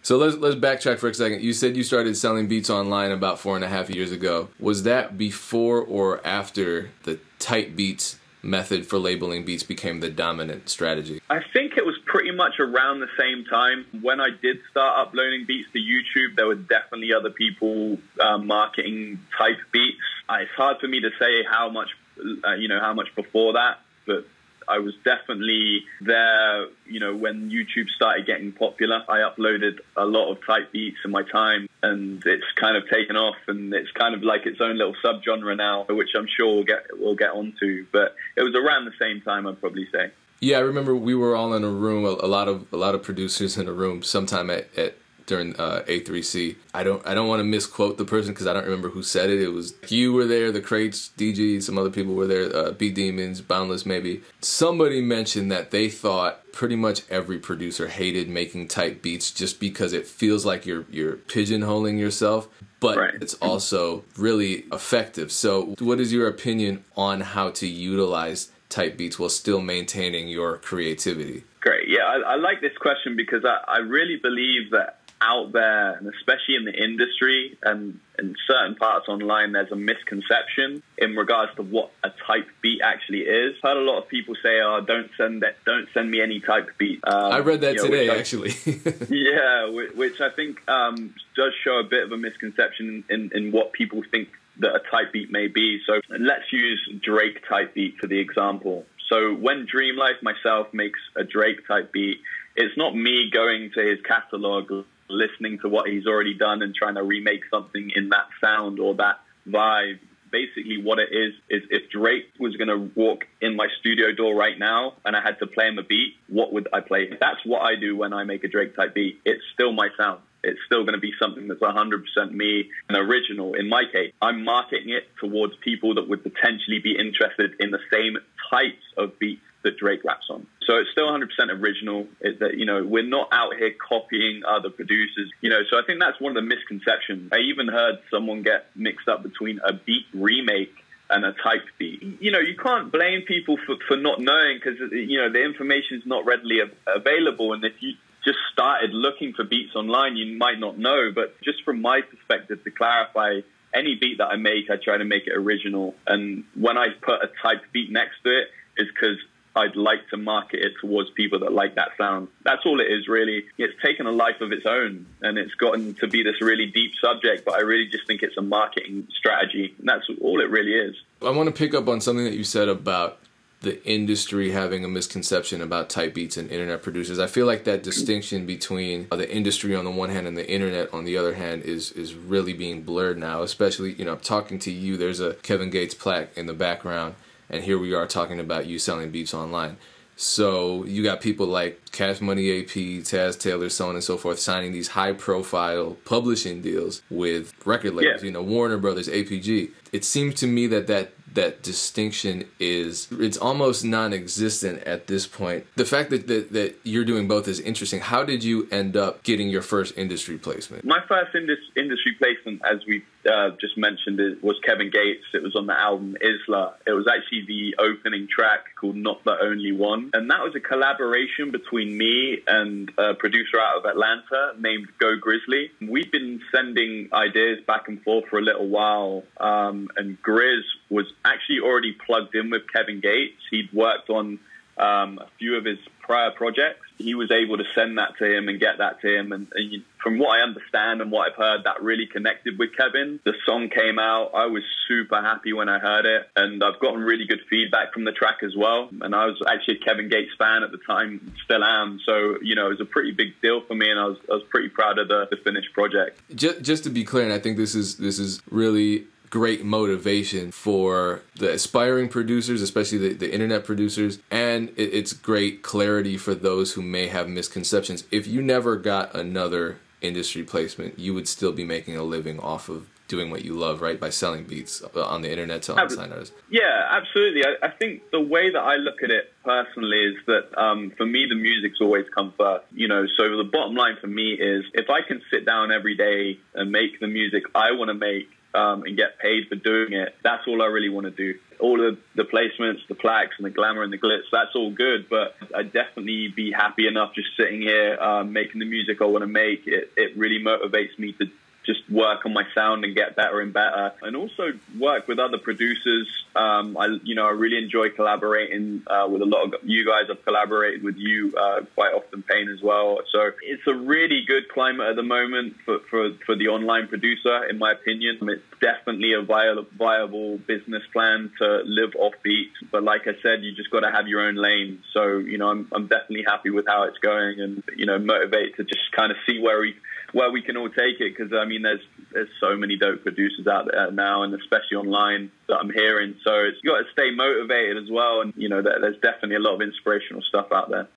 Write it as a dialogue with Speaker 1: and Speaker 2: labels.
Speaker 1: So let's backtrack for a second. You said you started selling beats online about 4.5 years ago. Was that before or after the type beats method for labeling beats became the dominant strategy?
Speaker 2: I think it was pretty much around the same time. When I did start uploading beats to YouTube, there were definitely other people marketing type beats. It's hard for me to say how much before that, but I was definitely there, when YouTube started getting popular. I uploaded a lot of type beats in my time, and it's kind of taken off, and it's kind of like its own little subgenre now, which I'm sure we'll get onto. But it was around the same time, I'd probably say. Yeah,
Speaker 1: I remember we were all in a room, a lot of producers in a room sometime during A3C. I don't want to misquote the person because I don't remember who said it. It was you were there, the Crates, DG, some other people were there, B Demons, Boundless maybe. Somebody mentioned that they thought pretty much every producer hated making type beats just because it feels like you're pigeonholing yourself, but right. It's also really effective. So what is your opinion on how to utilize type beats while still maintaining your creativity?
Speaker 2: Great. Yeah, I like this question because I really believe that out there, and especially in the industry and in certain parts online, there's a misconception in regards to what a type beat actually is. I've heard a lot of people say, "Oh, don't send me any type beat."
Speaker 1: I read that today, actually.
Speaker 2: Yeah, which I think does show a bit of a misconception in what people think that a type beat may be. So let's use Drake type beat for the example. So when Dreamlife myself makes a Drake type beat, it's not me going to his catalog, listening to what he's already done and trying to remake something in that sound or that vibe. Basically what it is if Drake was going to walk in my studio door right now and I had to play him a beat, what would I play? That's what I do when I make a Drake type beat. It's still my sound. It's still going to be something that's 100% me, an original. In my case, I'm marketing it towards people that would potentially be interested in the same types of beats that Drake raps on. So it's still 100% original. We're not out here copying other producers. So I think that's one of the misconceptions. I even heard someone get mixed up between a beat remake and a type beat. You can't blame people for not knowing because, the information is not readily available. And if you just started looking for beats online, you might not know. But just from my perspective, to clarify, any beat that I make, I try to make it original. And when I put a type beat next to it, it's because I'd like to market it towards people that like that sound. That's all it is, really. It's taken a life of its own, and it's gotten to be this really deep subject, but I really just think it's a marketing strategy, and that's all it really is.
Speaker 1: I want to pick up on something that you said about the industry having a misconception about type beats and internet producers. I feel like that distinction between the industry on the one hand and the internet on the other hand is really being blurred now, especially, I'm talking to you, there's a Kevin Gates plaque in the background, and here we are talking about you selling beats online. So you got people like Cash Money AP, Taz Taylor, so on and so forth, signing these high-profile publishing deals with record labels, Warner Brothers, APG. It seems to me that distinction it's almost non-existent at this point. The fact that you're doing both is interesting. How did you end up getting your first industry placement?
Speaker 2: My first industry placement, as we just mentioned, was Kevin Gates. It was on the album Isla. It was actually the opening track called Not the Only One. And that was a collaboration between me and a producer out of Atlanta named Go Grizzly. We've been sending ideas back and forth for a little while. And Grizz was actually already plugged in with Kevin Gates. He'd worked on a few of his prior projects. He was able to send that to him and get that to him. And from what I understand and what I've heard, that really connected with Kevin. The song came out. I was super happy when I heard it. And I've gotten really good feedback from the track as well. And I was actually a Kevin Gates fan at the time, still am. So, it was a pretty big deal for me. And I was pretty proud of the finished project.
Speaker 1: Just to be clear, and I think this is really great motivation for the aspiring producers, especially the internet producers, and it's great clarity for those who may have misconceptions. If you never got another industry placement, you would still be making a living off of doing what you love, right? By selling beats on the internet to unsigned artists.
Speaker 2: Yeah, absolutely. I think the way that I look at it personally is that for me, the music's always come first. So the bottom line for me is if I can sit down every day and make the music I want to make, and get paid for doing it, that's all I really want to do. All of the placements, the plaques and the glamour and the glitz, that's all good, but I'd definitely be happy enough just sitting here making the music I want to make. It really motivates me to just work on my sound and get better and better, and also work with other producers. I really enjoy collaborating with a lot of you guys. I've collaborated with you quite often, Payne, as well. So it's a really good climate at the moment for the online producer, in my opinion. It's definitely a viable business plan to live off beats. But like I said, you just got to have your own lane. So, I'm definitely happy with how it's going, and, motivated to just kind of see where we can all take it, because there's so many dope producers out there now, and especially online, that I'm hearing. So you got to stay motivated as well, and there's definitely a lot of inspirational stuff out there.